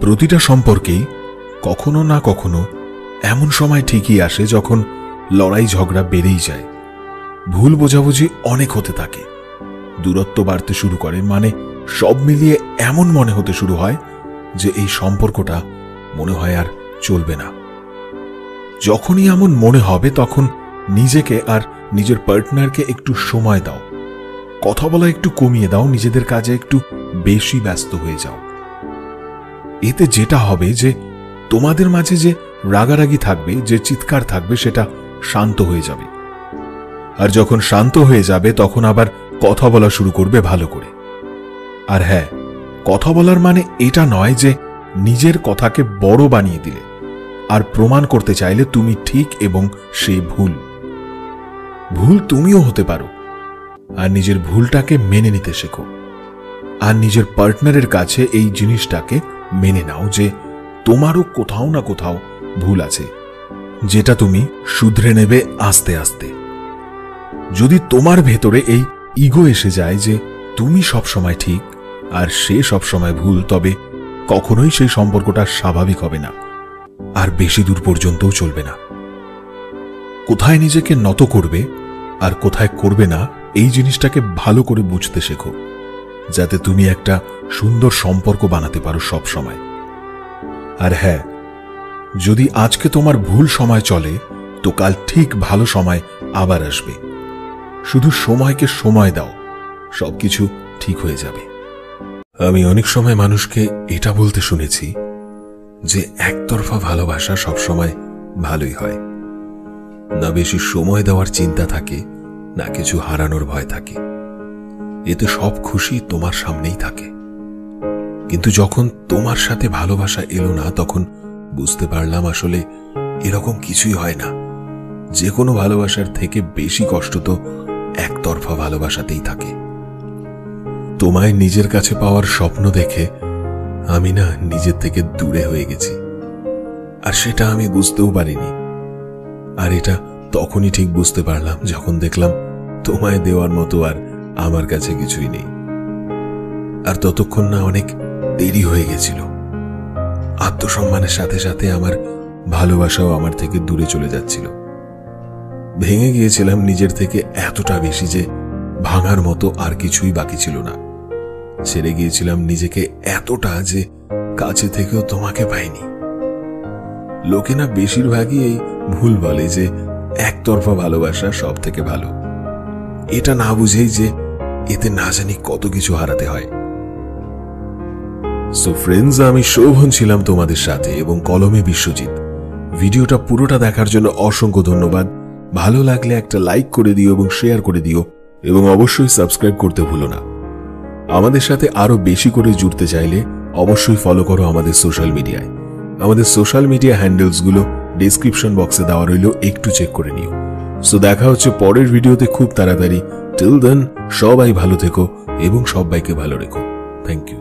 প্রতিটা সম্পর্কেই কখনো না কখনো এমন সময় ঠিকই আসে যখন লড়াই ঝগড়া বেড়েই যায়, ভুল বোঝাবুঝি অনেক হতে থাকে, দূরত্ব বাড়তে শুরু করে, মানে সব মিলিয়ে এমন মনে হতে শুরু হয় যে এই সম্পর্কটা মনে হয় আর চলবে না। যখনই এমন মনে হবে তখন নিজেকে আর নিজের পার্টনারকে একটু সময় দাও, কথা বলা একটু কমিয়ে দাও, নিজেদের কাজে একটু বেশি ব্যস্ত হয়ে যাও। এতে যেটা হবে যে তোমাদের মাঝে যে রাগারাগি থাকবে, যে চিৎকার থাকবে, সেটা শান্ত হয়ে যাবে। আর যখন শান্ত হয়ে যাবে তখন আবার কথা বলা শুরু করবে ভালো করে। আর হ্যাঁ, কথা বলার মানে এটা নয় যে নিজের কথাকে বড় বানিয়ে দিলে আর প্রমাণ করতে চাইলে তুমি ঠিক এবং সে ভুল। ভুল তুমিও হতে পারো, আর নিজের ভুলটাকে মেনে নিতে শেখো। আর নিজের পার্টনারের কাছে এই জিনিসটাকে মেনে নাও যে তোমারও কোথাও না কোথাও ভুল আছে, যেটা তুমি শুধরে নেবে আস্তে আস্তে। যদি তোমার ভেতরে এই ইগো এসে যায় যে তুমি সবসময় ঠিক আর সে সবসময় ভুল, তবে কখনোই সেই সম্পর্কটা স্বাভাবিক হবে না, আর বেশি দূর পর্যন্তও চলবে না। কোথায় নিজেকে নত করবে আর কোথায় করবে না, এই জিনিসটাকে ভালো করে বুঝতে শেখো, যাতে তুমি একটা সুন্দর সম্পর্ক বানাতে পারো সব সময়। আর হ্যাঁ, যদি আজকে তোমার ভুল সময় চলে তো কাল ঠিক ভালো সময় আবার আসবে। শুধু সময়কে সময় দাও, সবকিছু ঠিক হয়ে যাবে। আমি অনেক সময় মানুষকে এটা বলতে শুনেছি যে একতরফা ভালোবাসা সবসময় ভালোই হয় না, বেশি সময় দেওয়ার চিন্তা থাকে না, কিছু হারানোর ভয় থাকে, এতে সব খুশি তোমার সামনেই থাকে। কিন্তু যখন তোমার সাথে ভালোবাসা এলো না, তখন বুঝতে পারলাম আসলে এরকম কিছুই হয় না। যে কোনো ভালোবাসার থেকে বেশি কষ্ট তো একতরফা ভালোবাসাতেই থাকে। তোমায় নিজের কাছে পাওয়ার স্বপ্ন দেখে আমি না নিজের থেকে দূরে হয়ে গেছি, আর সেটা আমি বুঝতেও পারিনি। আর এটা তখনই ঠিক বুঝতে পারলাম যখন দেখলাম তোমায় দেওয়ার মতো আর আমার কাছে কিছুই নেই। আর ততক্ষণ না অনেক দেরি হয়ে গেছিল। আত্মসম্মানের সাথে সাথে আমার ভালোবাসাও আমার থেকে দূরে চলে যাচ্ছিল। ভেঙে গিয়েছিলাম নিজের থেকে এতটা বেশি যে ভাঙার মতো আর কিছুই বাকি ছিল না। ছেড়ে গিয়েছিলাম নিজেকে এতটা যে কাছে থেকেও তোমাকে পাইনি। লোকে না বেশিরভাগই এই ভুল বলে যে একতরফা ভালোবাসা সব থেকে ভালো, এটা না বুঝেই যে এতে না জানি কত কিছু হারাতে হয়। সো ফ্রেন্ডস, আমি শোভন ছিলাম তোমাদের সাথে এবং কলমে বিশ্বজিৎ। ভিডিওটা পুরোটা দেখার জন্য অসংখ্য ধন্যবাদ। ভালো লাগলে একটা লাইক করে দিও এবং শেয়ার করে দিও, এবং অবশ্যই সাবস্ক্রাইব করতে ভুলো না। আমাদের সাথে আরো বেশি করে জুড়তে চাইলে অবশ্যই ফলো করো আমাদের সোশ্যাল মিডিয়ায়। আমাদের সোশ্যাল মিডিয়া হ্যান্ডেলসগুলো ডেসক্রিপশন বক্সে দেওয়া রইল, একটু চেক করে নিও। সো দেখা হচ্ছে পরের ভিডিওতে খুব তাড়াতাড়ি। টিল দেন সবাই ভালো থেকো এবং সবাইকে ভালো রেখো। Thank you.